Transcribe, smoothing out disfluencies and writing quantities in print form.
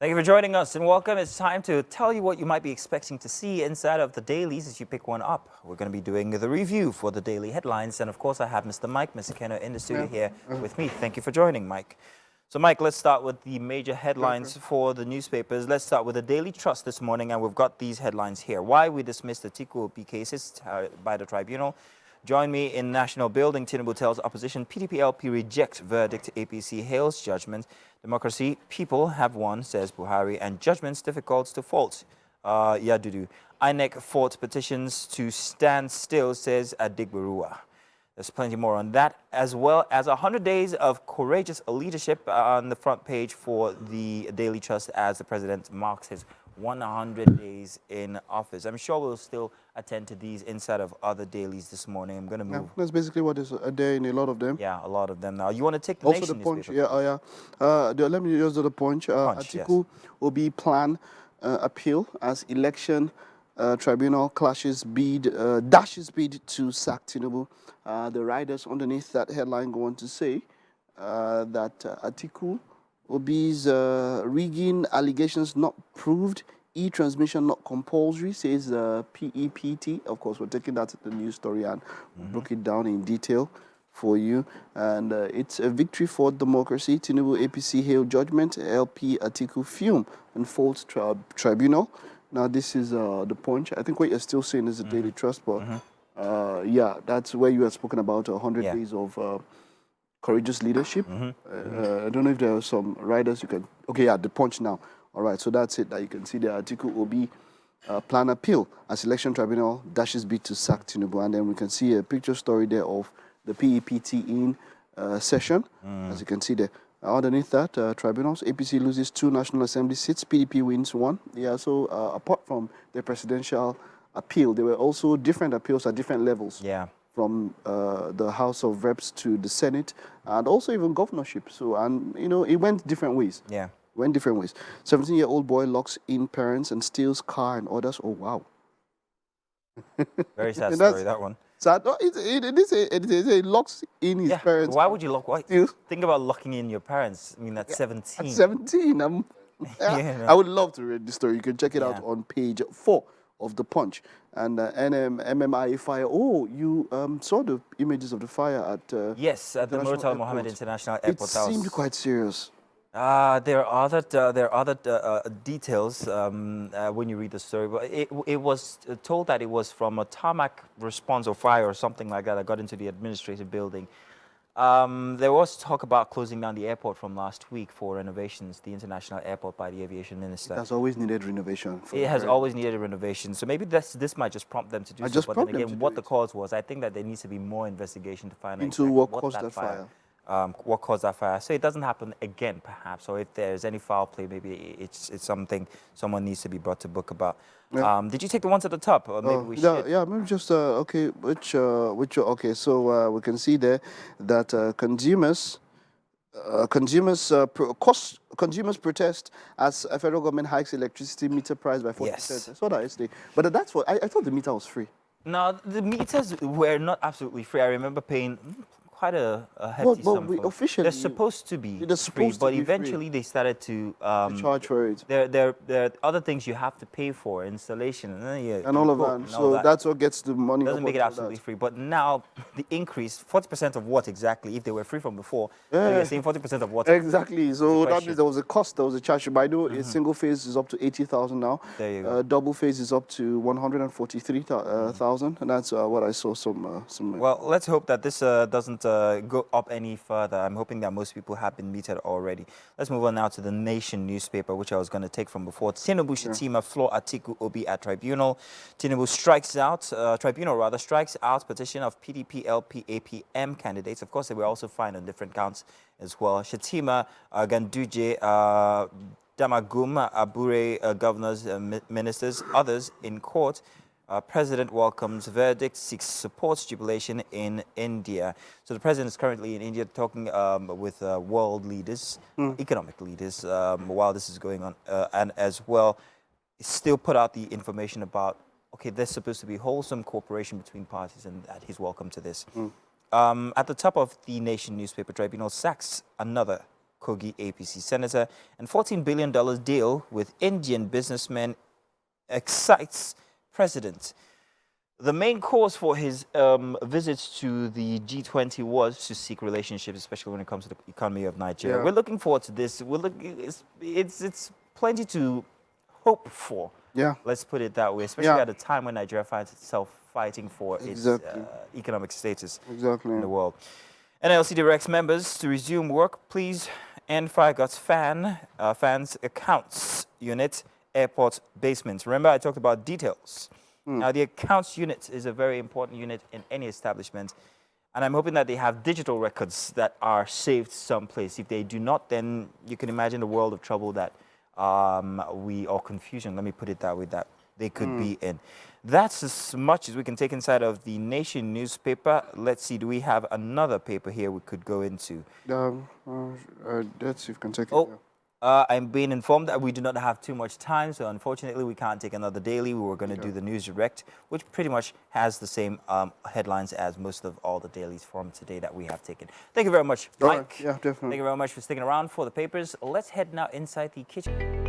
Thank you for joining us and welcome. It's time to tell you what you might be expecting to see inside of the dailies as you pick one up. We're going to be doing the review for the daily headlines. And of course, I have Mr. Mike Misikeno in the studio here with me. Thank you for joining, Mike. So, Mike, let's start with the major headlines for the newspapers. Let's start with the Daily Trust this morning, and we've got these headlines here. Why we dismissed the Atiku and Obi cases by the Tribunal. Join me in National Building. Tinubu tells opposition PDP-LP reject verdict. APC hails judgment. Democracy, people have won, says Buhari, and judgments difficult to fault. Yadudu. INEC fought petitions to stand still, says Adigberua. There's plenty more on that, as well as 100 days of courageous leadership on the front page for the Daily Trust as the president marks his 100 days in office. I'm sure we'll still attend to these inside of other dailies this morning. I'm going to move. Yeah, that's basically what is a day in a lot of them. Yeah, a lot of them now. You want to take the also Nation the Punch? newspaper? Let me just do the Punch. Atiku Obi plan appeal as election tribunal dashes bid to sack Tinubu. The writers underneath that headline go on to say that Atiku Obi's rigging allegations not proved, e-transmission not compulsory, says PEPT. Of course, we're taking that to the news story and broke it down in detail for you. And it's a victory for democracy. Tinubu APC hail judgment. LP Atiku fume and fault tribunal. Now, this is the Punch. I think what you're still saying is the Daily Trust, but yeah, that's where you have spoken about 100 days of courageous leadership. I don't know if there are some writers you can... Okay, yeah, the Punch now. All right, so that's it. That you can see the Atiku Obi plan appeal as election tribunal dashes bid to sack Tinubu. And then we can see a picture story there of the PEPT in session, as you can see there. Underneath that, tribunals, APC loses 2 National Assembly seats, PDP wins 1. Yeah, so apart from the presidential appeal, there were also different appeals at different levels. Yeah. From the House of Reps to the Senate, and also even governorship. So, and you know, it went different ways. Yeah. Went different ways. 17-year-old boy locks in parents and steals car and others. Oh, wow. Very sad story, that one. Sad. No, it is a locks in his parents. Why would you lock? Why? Think about locking in your parents. I mean, at 17. At 17. I would love to read this story. You can check it out on page 4 of the Punch. And MMIA fire. Oh, you saw the images of the fire at yes, at the Murtala Mohammed International Airport. It seemed quite serious. There are other details when you read the story, but it was told that it was from a tarmac response or fire or something like that that got into the administrative building. There was talk about closing down the airport from last week for renovations, the international airport by the aviation minister. It has always needed renovation. It has always needed a renovation. So maybe this might just prompt them to do so. But then again, what the cause was, I think that there needs to be more investigation to find out into what caused that fire. What caused that fire. So it doesn't happen again, perhaps. Or if there's any foul play, maybe it's something someone needs to be brought to book about. Yeah. Did you take the ones at the top? Or maybe we should. Yeah, maybe just, okay, okay, so we can see there that consumers protest as a federal government hikes electricity meter price by 40%. Yes. I saw that yesterday. But that's what, I thought the meter was free. No, the meters were not absolutely free. I remember paying quite a hefty sum. Officially, they're supposed to be free, but eventually they started to charge for it. There are other things you have to pay for, installation, and all of that. So that's what gets the money. Doesn't make it absolutely free. But now the increase, 40% of what exactly? If they were free from before, so you're saying 40% of what? Exactly. So that means there was a cost, there was a charge. But I know a single phase is up to 80,000 now. There you go. Double phase is up to 143,000, and that's what I saw some. Well, let's hope that this doesn't go up any further. I'm hoping that most people have been metered already. Let's move on now to the Nation newspaper, which I was going to take from before. Tinubu Shatima floor Atiku Obi at Tribunal. Tinubu Tribunal strikes out petition of PDP, LP, APM candidates. Of course, they were also fined on different counts as well. Shatima, Ganduje, Damagum, Abure, governors, ministers, others in court. President welcomes verdict, seeks support, jubilation in India. So the president is currently in India talking with world leaders, economic leaders, while this is going on. And as well, still put out the information about, okay, there's supposed to be wholesome cooperation between parties and that he's welcome to this. At the top of the Nation newspaper, Tribunal sacks another Kogi APC senator, and $14 billion deal with Indian businessman excites president. The main cause for his visits to the G20 was to seek relationships, especially when it comes to the economy of Nigeria. Yeah. We're looking forward to this. It's plenty to hope for. Yeah. Let's put it that way, especially at a time when Nigeria finds itself fighting for its economic status in the world. NLC directs members to resume work. Please end Fire Guts fans accounts unit, airport basements. Remember, I talked about details. Now, the accounts unit is a very important unit in any establishment, and I'm hoping that they have digital records that are saved someplace. If they do not, then you can imagine the world of trouble that or confusion, let me put it that way, that they could be in. That's as much as we can take inside of the Nation newspaper. Let's see, do we have another paper here we could go into? Let's see if we can take it. Oh, I'm being informed that we do not have too much time, so unfortunately we can't take another daily. We were going to do the News Direct, which pretty much has the same headlines as most of all the dailies from today that we have taken. Thank you very much, Mike. Yeah, definitely. Thank you very much for sticking around for the papers. Let's head now inside the kitchen.